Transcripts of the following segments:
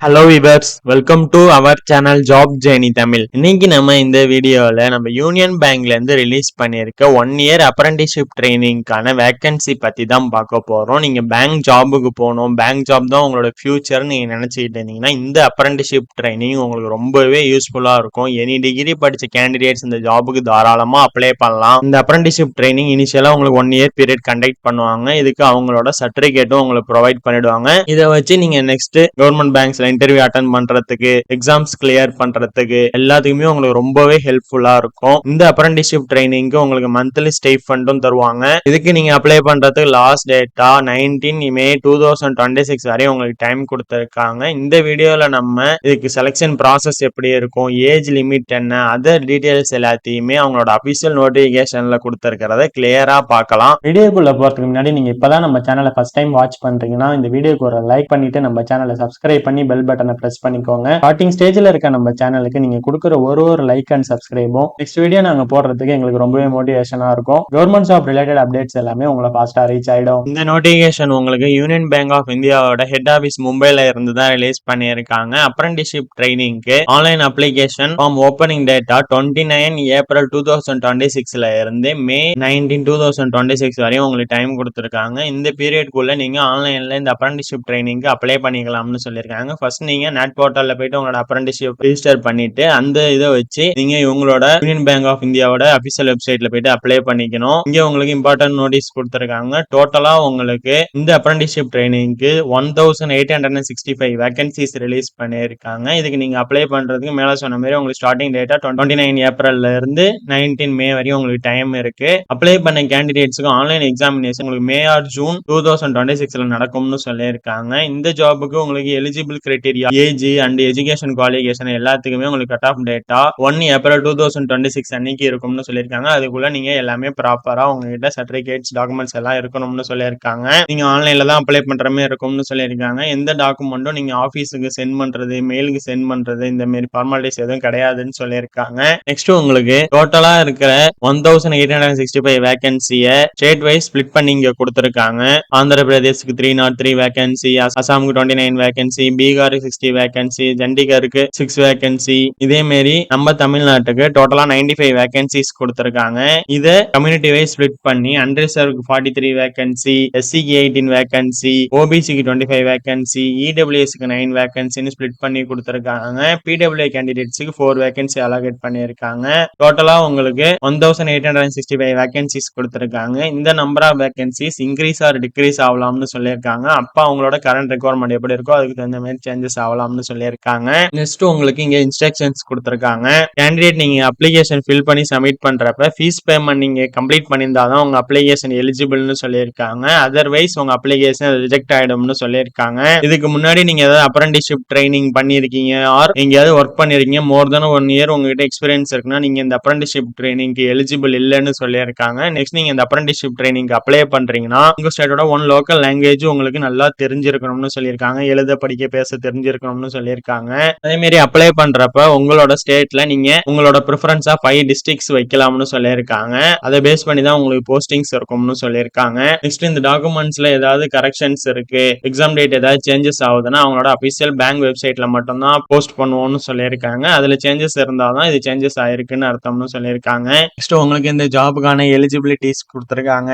Hello viewers, welcome to our channel job journey Tamil. இன்னைக்கு நம்ம இந்த வீடியோவில் நம்ம யூனியன் பேங்க்ல இருந்து ரிலீஸ் பண்ணியிருக்க 1 இயர் அப்ரண்டிஸ்ஷிப் ட்ரைனிங்கான வேகன்சி பத்தி தான் பார்க்க போறோம். நீங்க பேங்க் ஜாபுக்கு போகணும், பேங்க் ஜாப் தான் உங்களோட ஃபியூச்சர் நீங்க நினைச்சுக்கிட்டு இருந்தீங்கன்னா இந்த அப்ரண்டிஸ்ஷிப் ட்ரைனிங் உங்களுக்கு ரொம்பவே யூஸ்ஃபுல்லா இருக்கும். எனி டிகிரி படிச்ச கேண்டிடேட்ஸ் இந்த ஜாபுக்கு தாராளமா அப்ளை பண்ணலாம். இந்த அப்ரண்டிஸ்ஷிப் ட்ரைனிங் இனிஷியலா உங்களுக்கு 1 இயர் பீரியட் கண்டக்ட் பண்ணுவாங்க. இதுக்கு அவங்களோட சர்டிபிகேட்டும் உங்களுக்கு ப்ரொவைட் பண்ணிடுவாங்க. இதை வச்சு நீங்க நெக்ஸ்ட் கவர்மெண்ட் பேங்க்ஸ்ல இன்டர்வியூ அட்டன் பண்றதுக்கு, எக்ஸாம்ஸ் கிளியர் பண்றதுக்கு எல்லாத்துக்குமே உங்களுக்கு ரொம்பவே ஹெல்ப்ஃபுல்லா இருக்கும். இந்த அப்ரண்டிஸ்ஷிப் ட்ரைனிங்க்கு உங்களுக்கு மந்த்லி ஸ்டைஃபண்டும் தருவாங்க. இதுக்கு நீங்க அப்ளை பண்றதுக்கு லாஸ்ட் டேட்டா 19 மே 2026 வரை உங்களுக்கு டைம் கொடுத்திருக்காங்க. இந்த வீடியோல நம்ம இதுக்கு செலக்ஷன் ப்ராசஸ் எப்படி இருக்கும், ஏஜ் லிமிட் என்ன, அதர் டீடைல்ஸ் எல்லாத்தையுமே அவங்களோட அபிஷியல் நோட்டிபிகேஷன்ல கொடுத்திருக்கிறத கிளியரா பார்க்கலாம். வீடியோக்குள்ள போறதுக்கு முன்னாடி நீங்க இப்பதான் நம்ம சேனலை ஃபர்ஸ்ட் டைம் வாட்ச் பண்றீங்கன்னா இந்த வீடியோக்கு ஒரு லைக் பண்ணிட்டு நம்ம சேனலை சப்ஸ்கிரைப் பண்ணி பெல் பட்டனை பிரஸ் பண்ணிக்கோங்க. ஸ்டார்டிங் ஸ்டேஜ்ல இருக்க நம்ம சேனலுக்கு நீங்க கொடுக்குற ஒரு லைக் அண்ட் சப்ஸ்கிரைபும் நெக்ஸ்ட் வீடியோ நாங்க போடுறதுக்கு எங்களுக்கு ரொம்பவே மோட்டிவேஷனா இருக்கும். கவர்மெண்ட் ஜாப் ரிலேட்டட் அப்டேட்ஸ் எல்லாமே உங்களை ஃபாஸ்டா ரீச் ஆயிடும். இந்த நோட்டிபிகேஷன் உங்களுக்கு யூனியன் பேங்க் ஆஃப் இந்தியாவோட ஹெட் ஆபீஸ் மும்பைல இருந்து தான் ரிலீஸ் பண்ணியிருக்காங்க. அப்ரண்டிஸ்ஷிப் ட்ரைனிங்க்கு ஆன்லைன் அப்ளிகேஷன் ஃபார்ம் ஓப்பனிங் டேட்டா 29 ஏப்ரல் 2026ல இருந்து மே 19 2026 வரையும் உங்களுக்கு டைம் கொடுத்திருக்காங்க. இந்த பீரியட்குள்ள நீங்க ஆன்லைன்ல இந்த அப்ரண்டிஸ்ஷிப் ட்ரைனிங்க்கு அப்ளை பண்ணிக்கலாம்னு சொல்லியிருக்காங்க. ஃபர்ஸ்ட் நீங்க நெட் போர்ட்டல்ல போயிட்டு உங்களோட அப்ரண்டிஸ்ஷிப் ரெஜிஸ்டர் பண்ணிட்டு அந்த இதை வச்சு நீங்க உங்களோட யூனியன் பேங்க் ஆஃப் இந்தியாவோட அபிஷியல் வெப்சைட்ல போயிட்டு அப்ளை பண்ணிக்கணும். இங்க உங்களுக்கு இம்பார்ட்டன்ட் நோட்டீஸ் கொடுத்திருக்காங்க. டோட்டலா உங்களுக்கு இந்த அப்ரண்டிஸ்ஷிப் ட்ரைனிங்க்கு 1865 வேகன்சிஸ் ரிலீஸ் பண்ணியிருக்காங்க. இதுக்கு நீங்க அப்ளை பண்றதுக்கு மேல சொன்ன மாதிரி உங்களுக்கு ஸ்டார்டிங் டேட்டா 29 ஏப்ரல்ல இருந்து 19 மே வரையும் உங்களுக்கு டைம் இருக்கு. அப்ளை பண்ண கேண்டிடேட்ஸ்க்கு ஆன்லைன் எக்ஸாமினேஷன் உங்களுக்கு மே ஆர் ஜூன் 2026ல நடக்கும்னு சொல்லியிருக்காங்க. இந்த ஜாபுக்கு உங்களுக்கு eligible criteria, age and education qualification எல்லாத்துக்குமே உங்களுக்கு கட் ஆஃப் டேட்டா 1 ஏப்ரல் 2026 அன்னைக்கு இருக்கும்னு சொல்லியிருக்காங்க. அதுக்குள்ள நீங்க எல்லாமே ப்ராப்பரா உங்ககிட்ட சர்டிபிகேட்ஸ், டாக்குமெண்ட்ஸ் எல்லாம் இருக்கணும்னு சொல்லியிருக்காங்க. நீங்க ஆன்லைன்ல தான் அப்ளை பண்ற மாதிரி இருக்கும்னு சொல்லியிருக்காங்க. எந்த டாக்குமெண்ட்டும் நீங்க ஆபீஸுக்கு சென்ட் பண்றது, மெயிலுக்கு சென்ட் பண்றது இந்த மாதிரி ஃபார்மாலிட்டிஸ் எதுவும் கிடையாதுன்னு சொல்லியிருக்காங்க. நெக்ஸ்ட் உங்களுக்கு டோட்டலா இருக்கிற 1865 வேகன்சியை ஸ்டேட் வைஸ் ஸ்பிளிட் பண்ணி இங்க கொடுத்திருக்காங்க. ஆந்திர பிரதேஷ்க்கு 303 வேகன்சி, அசாமுக்கு 29 வேகன்சி, பீகாருக்கு 60 வேகன்சி, சண்டிகருக்கு 6 வேகன்சி. இதே மாதிரி நம்ம தமிழ்நாட்டுக்கு டோட்டலா 95 வேகன்சிஸ் கொடுத்திருக்காங்க. இதை கம்யூனிட்டி வைஸ் ஸ்பிளிட் பண்ணி அன்ரிசர்வ்க்கு 43 வேகன்சி, எஸ்சிக்கு 18 வேகன்சி, ஓபிசிக்கு 25 வேகன்சி, இடபிள்யூஎஸ்க்கு 9 வேகன்சின்னு ஸ்பிளிட் பண்ணி கொடுத்திருக்காங்க. பிடபிள்யூ கேண்டிடேட்ஸ்க்கு 4 வேகன்சி அலோகேட் பண்ணியிருக்காங்க. டோட்டலா உங்களுக்கு 1865 வேகன்சிஸ் கொடுத்திருக்காங்க. இந்த number of vacancies increase or decrease ஆகலாம்னு சொல்லியிருக்காங்க. அப்ப அவங்களோட கரண்ட் ரெக்குவயர்மெண்ட் எப்படி இருக்கோ அதுக்கு தகுந்த மாதிரி சேஞ்சஸ் ஆகலாம்னு சொல்லியிருக்காங்க. நெக்ஸ்ட் உங்களுக்கு இங்க இன்ஸ்ட்ரக்ஷன்ஸ் கொடுத்திருக்காங்க. கேண்டிடேட் நீங்க அப்ளிகேஷன் ஃபில் பண்ணி சப்மிட் பண்றப்ப ஃபீஸ் பேமெண்ட் நீங்க கம்ப்ளீட் பண்ணியிருந்தாதான் உங்க அப்ளிகேஷன் எலிஜிபிள்னு சொல்லியிருக்காங்க. அதர்வைஸ் உங்க அப்ளிகேஷன் ரிஜெக்ட் ஆயிடும்னு சொல்லியிருக்காங்க. இதுக்கு முன்னாடி நீங்க ஏதாவது அப்ரண்டிஸ்ஷிப் ட்ரைனிங் பண்ணிருக்கீங்க ஆர் எங்கேயாவது ஒர்க் பண்ணிருக்கீங்க, மோர் தென் 1 இயர் உங்ககிட்ட எக்ஸ்பீரியன்ஸ் இருக்குன்னா நீங்க இந்த அப்ரண்டிஸ்ஷிப் ட்ரைனிங்க்கு எலிஜிபிள் இல்லைன்னு சொல்லியிருக்காங்க. நெக்ஸ்ட் நீங்க இந்த அப்ரண்டிஸ்ஷிப் ட்ரைனிங்க்கு அப்ளை பண்றீங்கன்னா உங்க ஸ்டேட்டோட ஒன் லோக்கல் லாங்குவேஜ் உங்களுக்கு நல்லா தெரிஞ்சிருக்கணும்னு சொல்லியிருக்காங்க. எழுத படிக்க பேச தெரிஞ்சிருக்கணும்னு சொல்லியிருக்காங்க. அதே மாதிரி அப்ளை பண்றப்ப உங்களோட ஸ்டேட்ல நீங்க உங்களோட ப்ரிஃபரன்ஸா 5 டிஸ்ட்ரிக்ட்ஸ் வைக்கலாம்னு சொல்லியிருக்காங்க. அதை பேஸ் பண்ணி தான் உங்களுக்கு போஸ்டிங்ஸ் இருக்கும்னு சொல்லியிருக்காங்க. நெக்ஸ்ட் இந்த டாக்குமெண்ட்ஸ்ல ஏதாவது கரெக்ஷன்ஸ் இருக்கு, எக்ஸாம் டேட் ஏதாவது சேஞ்சஸ் ஆகுதுன்னா அவங்களோட அபிஷியல் பேங்க் வெப்சைட்ல மட்டும் தான் போஸ்ட் பண்ணுவோம்னு சொல்லியிருக்காங்க. அதுல சேஞ்சஸ் இருந்தாதான் இது சேஞ்சஸ் ஆயிருக்குன்னு அர்த்தம்னு சொல்லியிருக்காங்க. நெக்ஸ்ட் உங்களுக்கு இந்த ஜாபுக்கான எலிஜிபிலிட்டிஸ் கொடுத்திருக்காங்க.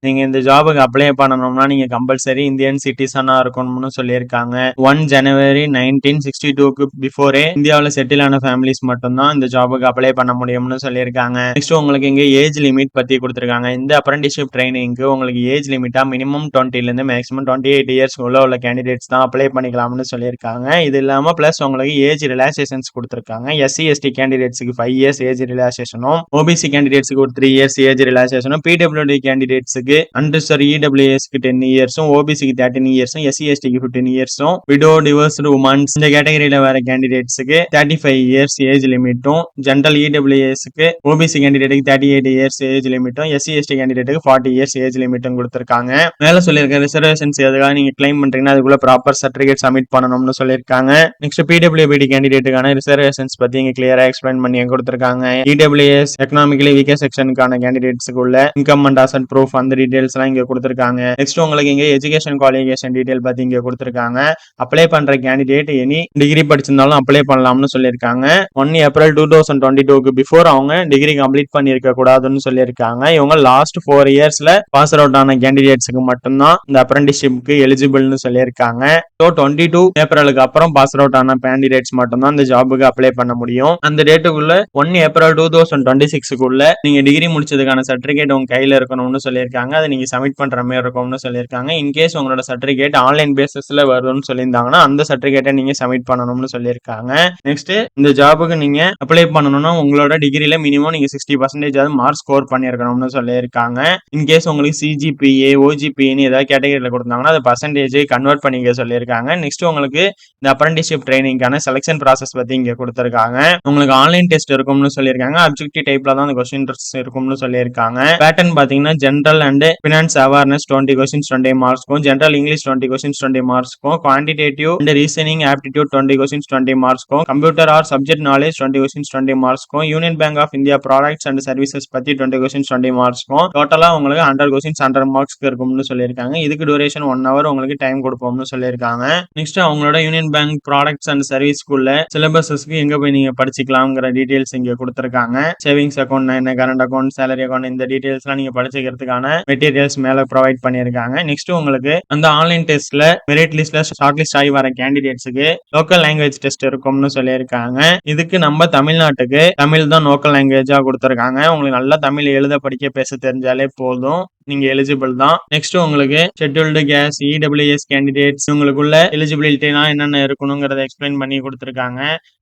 நீங்க இந்த ஜாபுக்கு அப்ளை பண்ணணும்னா நீங்க கம்பல்சரி இந்தியன் சிட்டிசனா இருக்கணும்னு சொல்லியிருக்காங்க. 1 ஜனவரி 1962க்கு பிஃபோரே இந்தியாவில் செட்டில் ஆன ஃபேமிலிஸ் மட்டும்தான் இந்த ஜாபுக்கு அப்ளை பண்ண முடியும்னு சொல்லியிருக்காங்க. நெக்ஸ்ட் உங்களுக்கு இங்க ஏஜ் லிமிட் பத்தி கொடுத்திருக்காங்க. இந்த அப்ரண்டிஸ்ஷிப் ட்ரைனிங்க்கு உங்களுக்கு ஏஜ் லிமிட்டா மினிமம் 20ல இருந்து மேக்ஸிமம் 28 இயர்ஸ் உள்ள கேண்டிடேட்ஸ் தான் அப்ளை பண்ணிக்கலாம்னு சொல்லியிருக்காங்க. இது இல்லாம பிளஸ் உங்களுக்கு ஏஜ் ரிலாக்சேஷன்ஸ் கொடுத்திருக்காங்க. எஸ்சி எஸ்டி கேண்டிடேட்ஸ்க்கு 5 இயர்ஸ் ஏஜ் ரிலாக்சேஷனும், ஓபிசி கேண்டிடேட்ஸ்க்கு ஒரு 3 இயர்ஸ் ஏஜ் ரிலாக்சேஷனும், பிடபிள்யூடி கேண்டிடேட்ஸ்க்கு அன்ரிசர்வ் இடபிள்யூஎஸ்க்கு 10 இயர்ஸும், ஓபிசிக்கு 13 இயர்ஸும், எஸ்சி எஸ்டிக்கு 15 இயர்ஸும், விடோ டிவோர்ஸ்டு உமன்ஸ் இந்த கேட்டகரியில வர கேண்டிடேட்ஸ்க்கு 35 இயர்ஸ் ஏஜ் லிமிட்டும், ஜென்ரல் இடபிள்யூஎஸ்க்கு ஓபிசி கேண்டிடேட்டுக்கு 38 இயர்ஸ் ஏஜ் லிமிட்டும், எஸ்சி எஸ்டி கேண்டிடேட்டுக்கு 40 இயர்ஸ் ஏஜ் லிமிட்டும் கொடுத்திருக்காங்க. மேல சொல்லியிருக்க ரிசர்வேஷன்ஸ் எதுக்காக நீங்க கிளைம் பண்றீங்கன்னா அதுக்குள்ள ப்ராப்பர் சர்டிபிகேட் சப்மிட் பண்ணணும்னு சொல்லியிருக்காங்க. நெக்ஸ்ட் பிடபிள்யூபிடி கேண்டிடேட்டுக்கான ரிசர்வேஷன்ஸ் பத்தி இங்க கிளியரா எக்ஸ்பிளைன் பண்ணி கொடுத்திருக்காங்க. இடபிள்யூஎஸ் எக்கனாமிக்கலி வீக்கர் செக்ஷனுக்கான கேண்டிடேட்ஸ்க்கு உள்ள இன்கம் அண்ட் அசட் ப்ரூஃப் அந்த டீடைல்ஸ் எல்லாம் இங்க கொடுத்திருக்காங்க. நெக்ஸ்ட் உங்களுக்கு இங்க எஜுகேஷன் குவாலிஃபிகேஷன் டீடைல் பத்தி இங்க கொடுத்திருக்காங்க. அப்ளை பண்ற பண்ற கேண்டிடேட் எனி டிகிரி படிச்சிருந்தாலும் அப்ளை பண்ணலாம்னு சொல்லியிருக்காங்க. 1 ஏப்ரல் 2022க்கு பிஃபோர் அவங்க டிகிரி கம்ப்ளீட் பண்ணியிருக்க கூடாதுன்னு சொல்லியிருக்காங்க. இவங்க லாஸ்ட் 4 இயர்ஸ்ல பாஸ் அவுட் ஆன கேண்டிடேட்ஸ்க்கு மட்டும்தான் இந்த அப்ரெண்டிஸ்ஷிப்க்கு எலிஜிபிள்னு சொல்லியிருக்காங்க. ஸோ 22 ஏப்ரலுக்கு அப்புறம் பாஸ் அவுட் ஆன கேண்டிடேட்ஸ் மட்டும்தான் இந்த ஜாபுக்கு அப்ளை பண்ண முடியும். அந்த டேட்டுக்குள்ள 1 ஏப்ரல் 2026க்குள்ள நீங்க டிகிரி முடிச்சதுக்கான சர்டிபிகேட் உங்க கையில இருக்கணும்னு சொல்லியிருக்காங்க. அதை நீங்க சப்மிட் பண்ற மாதிரி இருக்கும்னு சொல்லியிருக்காங்க. இன்கேஸ் உங்களோட சர்டிபிகேட் ஆன்லைன் பேசிஸ்ல வரும்னு சொல்லியிருந்தாங்கன்னா அந்த சர்டிபிகேட்டை நீங்க சப்மிட் பண்ணணும்னு சொல்லியிருக்காங்க. நெக்ஸ்ட் இந்த ஜாபுக்கு நீங்க அப்ளை பண்ணணும்னா உங்களோட டிகிரில மினிமம் நீங்க 60% மார்க் ஸ்கோர் பண்ணிருக்கணும்னு சொல்லியிருக்காங்க. இன்கேஸ் உங்களுக்கு சிஜிபிஏ ஓஜிபிஏன்னு ஏதாவது கேட்டகரியில கொடுத்தாங்கன்னா அது பர்சன்டேஜ் கன்வெர்ட் பண்ணிக்க சொல்லியிருக்காங்க. நெக்ஸ்ட் உங்களுக்கு இந்த அப்ரெண்டிஸ்ஷிப் ட்ரைனிங்கான செலக்ஷன் ப்ராசஸ் பத்தி இங்க கொடுத்திருக்காங்க. உங்களுக்கு ஆன்லைன் டெஸ்ட் இருக்கும்னு சொல்லியிருக்காங்க. அப்ஜெக்டிவ் டைப்ல தான் அந்த கொஸ்டின்ஸ் இருக்கும்னு சொல்லியிருக்காங்க. பேட்டர்ன் பாத்தீங்கன்னா general and finance awareness 20 questions 20 மார்க்ஸ்க்கும், ஜெனரல் இங்கிலீஷ் 20 கொஸ்டின்ஸ் 20 மார்க்ஸ்க்கும், quantitative and reasoning aptitude 20 questions 20 மார்க்ஸ்க்கும், computer or subject knowledge 20 questions 20 மார்க்ஸ்க்கும், Union Bank of India products and services பத்தி 20 கொஸ்டின்ஸ் 20 மார்க்ஸ்க்கும், டோட்டலா உங்களுக்கு 100 கொஸ்டின்ஸ் 100 மார்க்ஸ்க்கு இருக்கும்னு சொல்லியிருக்காங்க. இதுக்கு டியூரேஷன் 1 hour உங்களுக்கு டைம் கொடுப்போம்னு சொல்லியிருக்காங்க. நெக்ஸ்ட் அவங்களோட யூனியன் பேங்க் ப்ராடக்ட்ஸ் அண்ட் சர்வீஸ்க்குள்ள சிலபஸஸ்க்கு எங்க போய் நீங்க படிச்சுக்கலாம்ங்கிற டீடைல்ஸ் இங்க கொடுத்திருக்காங்க. சேவிங்ஸ் அக்கௌண்ட் என்ன, கரண்ட் அக்கௌண்ட், சேலரி அக்கௌண்ட், இந்த டீடைல்ஸ் எல்லாம் நீங்க படிச்சுக்கிறதுக்கான மெட்டீரியல்ஸ் மேல ப்ரொவைட் பண்ணிருக்காங்க. நெக்ஸ்ட் உங்களுக்கு அந்த ஆன்லைன் டெஸ்ட்ல மெரிட் லிஸ்ட்ல ஷார்ட் லிஸ்ட் ஆகி வர கேண்டிடேட்ஸ்க்கு லோக்கல் லாங்குவேஜ் டெஸ்ட் இருக்கும்னு சொல்லியிருக்காங்க. இதுக்கு நம்ம தமிழ்நாட்டுக்கு தமிழ் தான் லோக்கல் லாங்குவேஜா கொடுத்திருக்காங்க. உங்களுக்கு நல்லா தமிழ் எழுத படிக்க பேச தெரிஞ்சாலே போதும், நீங்க எலிஜிபிள் தான். நெக்ஸ்ட் உங்களுக்கு ஷெட்யூல்டு கேஸ் இடபிள்யூஎஸ் கேண்டிடேட்ஸ் உங்களுக்குள்ள எலிஜிபிலிட்டினா என்னென்ன இருக்கணுங்கிறத எக்ஸ்பிளைன் பண்ணி கொடுத்திருக்காங்க.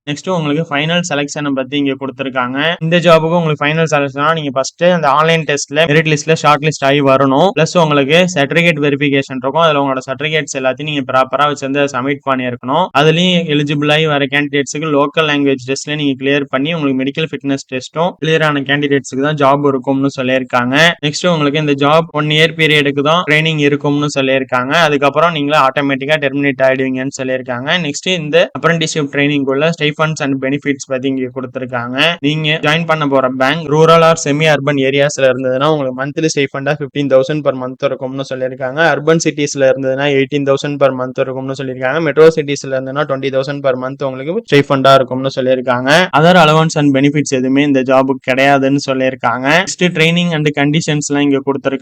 நெக்ஸ்ட் உங்களுக்கு ஃபைனல் செலக்ஷனை பத்தி இங்க கொடுத்திருக்காங்க. இந்த ஜாபுக்கு உங்களுக்கு ஃபைனல் செலக்ஷனா நீங்க ஃபர்ஸ்ட் அந்த ஆன்லைன் டெஸ்ட்ல மெரிட் லிஸ்ட்ல ஷார்ட் லிஸ்ட் ஆகி வரணும். பிளஸ் உங்களுக்கு சர்டிபிகேட் வெரிஃபிகேஷன் இருக்கும். அதுல உங்களோட சர்டிபிகேட்ஸ் எல்லாத்தையும் நீங்க ப்ராப்பரா வச்சிருந்து சப்மிட் பண்ணிருக்கணும். அதுலயும் எலிஜிபிள் ஆகி வர கேண்டிடேட்ஸ்க்கு லோக்கல் லாங்குவேஜ் டெஸ்ட்ல நீங்க கிளியர் பண்ணி உங்களுக்கு மெடிக்கல் ஃபிட்னஸ் டெஸ்ட்டும் கிளியர் ஆன கேண்டிடேட்ஸ்க்கு தான் ஜாப் இருக்கும்னு சொல்லியிருக்காங்க. நெக்ஸ்ட் உங்களுக்கு இந்த ஜாப் 1 இயர் பீரியடுக்கு தான் ட்ரைனிங் இருக்கும்னு சொல்லியிருக்காங்க. அதுக்கப்புறம் நீங்க ஆட்டோமேட்டிக்கா டெர்மினேட் ஆயிடுவீங்கன்னு சொல்லியிருக்காங்க. நெக்ஸ்ட் இந்த அப்ரெண்டிஸ்ஷிப் ட்ரைனிங் உள்ள ஸ்டைஃபண்ட்ஸ் அண்ட் பெனிஃபிட்ஸ் பத்தி இங்க கொடுத்திருக்காங்க. நீங்க ஜாயின் பண்ண போற bank rural or semi urban ஏரியாஸ்ல இருந்ததுன்னா உங்களுக்கு மந்த்லி ஸ்டைஃபண்டா 15,000 per month இருக்கும்னு சொல்லியிருக்காங்க. அர்பன் சிட்டிஸ்ல இருந்ததுன்னா 18,000 per month இருக்கும்னு சொல்லியிருக்காங்க. மெட்ரோ சிட்டிஸ்ல இருந்ததுன்னா 20,000 per month உங்களுக்கு ஸ்டைஃபண்டா இருக்கும்னு சொல்லியிருக்காங்க. அதர் அலவன்ஸ் அண்ட் பெனிஃபிட்ஸ் எதுவுமே இந்த ஜாபுக்கு கிடையாதுன்னு சொல்லியிருக்காங்க. நெக்ஸ்ட் ட்ரைனிங் அண்ட் கண்டிஷன்ஸ் எல்லாம் இங்க கொடுத்திருக்காங்க.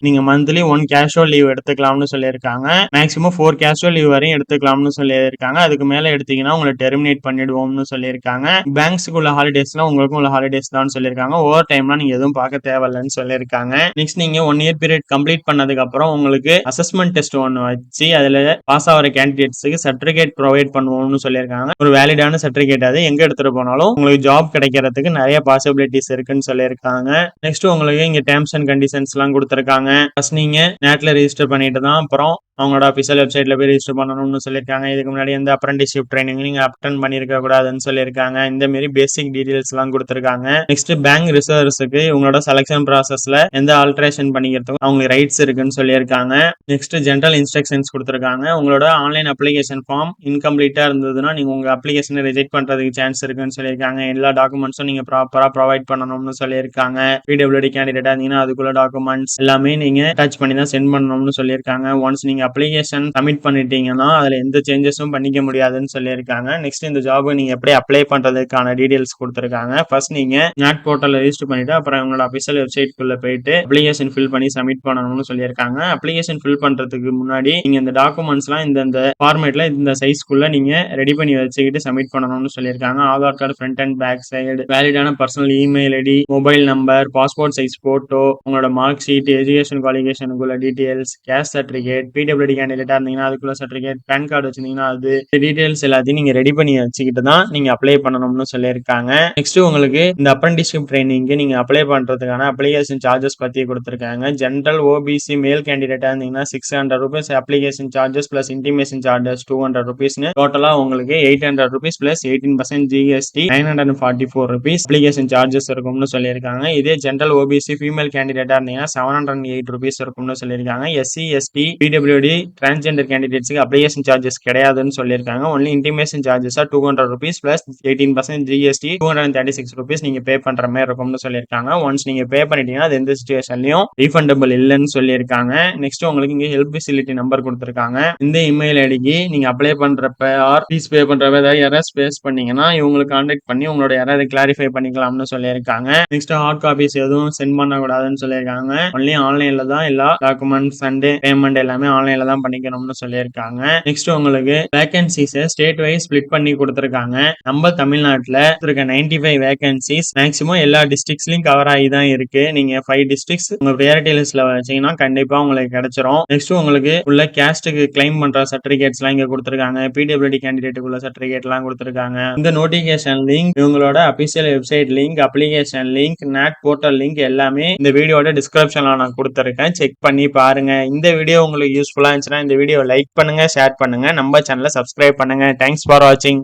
நீங்க மந்த்லி 1 கேஷுவல் லீவ் எடுத்துக்கலாம்னு சொல்லியிருக்காங்க. மேக்ஸிமம் 4 கேஷுவல் லீவ் வரையும் எடுத்துக்கலாம்னு சொல்லியிருக்காங்க. அதுக்கு மேல எடுத்தீங்கன்னா உங்களை டெர்மினேட் பண்ணிடுவோம்னு சொல்லியிருக்காங்க. பேங்க்ஸ்க்கு உள்ள ஹாலிடேஸ்லாம் உங்களுக்கும் உள்ள ஹாலிடேஸ் தான் சொல்லியிருக்காங்க. ஓவர் டைம்லாம் நீங்க எதுவும் பார்க்க தேவையில்லைன்னு சொல்லியிருக்காங்க. நெக்ஸ்ட் நீங்க 1 இயர் பீரியட் கம்ப்ளீட் பண்ணதுக்கு அப்புறம் உங்களுக்கு அசஸ்மெண்ட் டெஸ்ட் ஒன்று வச்சு அதுல பாஸ் ஆகிற கேண்டிடேட்ஸ்க்கு சர்டிபிகேட் ப்ரொவைட் பண்ணுவோம்னு சொல்லியிருக்காங்க. ஒரு வேலிடான சர்டிபிகேட், அது எங்க எடுத்துட்டு போனாலும் உங்களுக்கு ஜாப் கிடைக்கிறதுக்கு நிறைய பாசிபிலிட்டிஸ் இருக்குன்னு சொல்லியிருக்காங்க. நெக்ஸ்ட் உங்களுக்கு இங்க டேர்ம்ஸ் அண்ட் கண்டிஷன்ஸ் எல்லாம் கொடுத்திருக்காங்க. ஃபர்ஸ்ட் நீங்க நேட்ல ரெஜிஸ்டர் பண்ணிட்டு தான் அப்புறம் அவங்களோட அபிஷியல் வெப்சைட்ல போய் ரெஜிஸ்டர் பண்ணணும்னு சொல்லியிருக்காங்க. இதுக்கு முன்னாடி எந்த அப்ரெண்டிஸ்ஷிப் ட்ரைனிங் நீங்க அட்டெண்ட் பண்ணிருக்க கூடாதுன்னு சொல்லியிருக்காங்க. இந்த மாதிரி பேசிக் டீடைல்ஸ் எல்லாம் கொடுத்திருக்காங்க. நெக்ஸ்ட் பேங்க் ரிசர்வ்ஸ்க்கு உங்களோட செலக்ஷன் ப்ராசஸ்ல எந்த ஆல்ட்ரேஷன் பண்ணிக்கிறதுக்கும் அவங்களுக்கு ரைட்ஸ் இருக்குன்னு சொல்லியிருக்காங்க. நெக்ஸ்ட் ஜெனரல் இன்ஸ்ட்ரக்ஷன்ஸ் கொடுத்திருக்காங்க. உங்களோட ஆன்லைன் அப்ளிகேஷன் ஃபார்ம் இன்கம்ப்ளீட்டா இருந்ததுன்னா நீங்க உங்க அப்ளிகேஷனை ரிஜெக்ட் பண்றதுக்கு சான்ஸ் இருக்குன்னு சொல்லியிருக்காங்க. எல்லா டாக்குமெண்ட்ஸும் நீங்க ப்ராப்பரா ப்ரொவைட் பண்ணணும்னு சொல்லியிருக்காங்க. பிடபிள்யூடி கேண்டிடேட்டா இருந்தீங்கன்னா அதுக்குள்ள டாக்குமெண்ட்ஸ் எல்லாமே நீங்க அட்டாச் பண்ணி தான் சென்ட் பண்ணணும்னு சொல்லியிருக்காங்க. ஒன்ஸ் நீங்க அப்ளிகேஷன் சப்மிட் பண்ணிட்டீங்கன்னா அதுல எந்த சேஞ்சஸும் பண்ணிக்க முடியாதுன்னு சொல்லியிருக்காங்க. நெக்ஸ்ட் இந்த ஜாப் நீங்க எப்படி அப்ளை பண்றதுக்கான டீடைல்ஸ் கொடுத்திருக்காங்க. ஃபர்ஸ்ட் நீங்க நாட் போர்ட்டல்ல ரெஜிஸ்டர் பண்ணிட்டு அப்புறம் உங்களோட அபிஷியல் வெப்சைட்குள்ள போயிட்டு அப்ளிகேஷன் ஃபில் பண்ணி சப்மிட் பண்ணணும்னு சொல்லியிருக்காங்க. அப்ளிகேஷன் ஃபில் பண்றதுக்கு முன்னாடி நீங்க இந்த டாக்குமெண்ட்ஸ்லாம் இந்த ஃபார்மேட்ல இந்த சைஸ்க்குள்ள நீங்க ரெடி பண்ணி வச்சுக்கிட்டு சப்மிட் பண்ணணும்னு சொல்லியிருக்காங்க. Aadhaar card front and back side, வேலிடான personal email ID, mobile number, passport size photo, உங்களோட மார்க் ஷீட், எஜுகேஷன் குவாலிஃபிகேஷனுக்குள்ள டீடைல்ஸ், கேஸ்ட் சர்டிபிகேட், பிடபிள்யூடி கேண்டிடேட்டா இருந்தீங்கன்னா அதுக்குள்ள சர்டிபிகேட், பேன் கார்டு வச்சிருந்தீங்கன்னா அது டீடைல்ஸ் எல்லாத்தையும் நீங்க ரெடி பண்ணி வச்சுக்கிட்டு தான் நீங்க அப்ளை பண்ணணும்னு சொல்லியிருக்காங்க. நெக்ஸ்ட் உங்களுக்கு இந்த அப்ரெண்டிஸ்ஷிப் ட்ரைனிங்க்கு நீங்க அப்ளை பண்றதுக்கான அப்ளிகேஷன் சார்ஜஸ் பத்தி கொடுத்திருக்காங்க. ஜெனரல் ஓபிசி மேல் கேண்டிடேட்டா இருந்தீங்கன்னா 600 rupees application charges plus intimation charges 200 rupees, டோட்டலா உங்களுக்கு 800 rupees plus 18% GST 944 rupees application charges இருக்கும்னு சொல்லியிருக்காங்க. இதே ஜெனரல் ஓபிசி ஃபீமேல் கேண்டிடேட்டா இருந்தீங்கன்னா 708 rupees இருக்கும்னு சொல்லியிருக்காங்க. எஸ்சி எஸ்டி பிடபிள்யூடி படி டிரான்ஸ்ஜெண்டர் கேண்டிடேட்ஸ்க்கு அப்ளிகேஷன் சார்ஜஸ் கிடையாதுன்னு சொல்லியிருக்காங்க. ஒன்லி இன்டிமேஷன் சார்ஜஸா ₹200 பிளஸ் 18% GST ₹236 நீங்க பே பண்ற மாதிரி இருக்கும்னு சொல்லியிருக்காங்க. ஒன்ஸ் நீங்க பே பண்ணிட்டீங்கன்னா அது எந்த சிச்சுவேஷன்லயும் ரீஃபண்டபிள் இல்லைன்னு சொல்லியிருக்காங்க. நெக்ஸ்ட் உங்களுக்கு இங்க ஹெல்ப் ஃபெசிலிட்டி நம்பர் கொடுத்திருக்காங்க. இந்த இமெயில் ஐடிக்கு நீங்க அப்ளை பண்றப்ப ஃபீஸ் பே பண்றப்ப ஏதாவது எரர்ஸ் ஃபேஸ் பண்ணீங்கன்னா இவங்களுக்கு கான்டாக்ட் பண்ணி உங்களோட எரரை கிளாரிஃபை பண்ணிக்கலாம்னு சொல்லியிருக்காங்க. நெக்ஸ்ட் ஹார்ட் காப்பீஸ் எதுவும் சென்ட் பண்ணக்கூடாதுன்னு சொல்லியிருக்காங்க. ஒன்லி ஆன்லைன்ல தான் எல்லா டாக்குமெண்ட்ஸ் அண்ட் பேமெண்ட் எல்லாமே ஆன்லைன்ல தான் பண்ணிக்கணும்னு சொல்லியிருக்காங்க. நெக்ஸ்ட் உங்களுக்கு வேகன்சிஸ் ஸ்டேட் வைஸ் ஸ்பிளிட் பண்ணி கொடுத்திருக்காங்க. நம்ம தமிழ்நாட்டுல இருக்க 95 வேகன்சிஸ் மேக்ஸிமம் எல்லா டிஸ்ட்ரிக்ட்ஸ்லயும் கவர் ஆகி தான் இருக்கு. நீங்க 5 டிஸ்ட்ரிக்ட்ஸ் உங்க ப்ரையாரிட்டி லிஸ்ட்ல வச்சீங்கன்னா கண்டிப்பா உங்களுக்கு கிடைச்சிரும். நெக்ஸ்ட் உங்களுக்கு உள்ள கேஸ்டுக்கு கிளைம் பண்ற சர்டிபிகேட்ஸ் எல்லாம் இங்க கொடுத்திருக்காங்க. PWD கேண்டிடேட்டுக்கு உள்ள சர்டிபிகேட் எல்லாம் கொடுத்திருக்காங்க. இந்த நோட்டிபிகேஷன் லிங்க், இவங்களோட official website link, application link, NAT portal link எல்லாமே இந்த வீடியோட டிஸ்கிரிப்ஷன்ல நான் கொடுத்திருக்கேன். செக் பண்ணி பாருங்க. இந்த வீடியோ உங்களுக்கு யூஸ்ஃபுல்லா இருந்துச்சுன்னா இந்த வீடியோ லைக் பண்ணுங்க, ஷேர் பண்ணுங்க, நம்ம சேனலை சப்ஸ்கிரைப் பண்ணுங்க. தேங்க்ஸ் ஃபார் வாட்சிங்.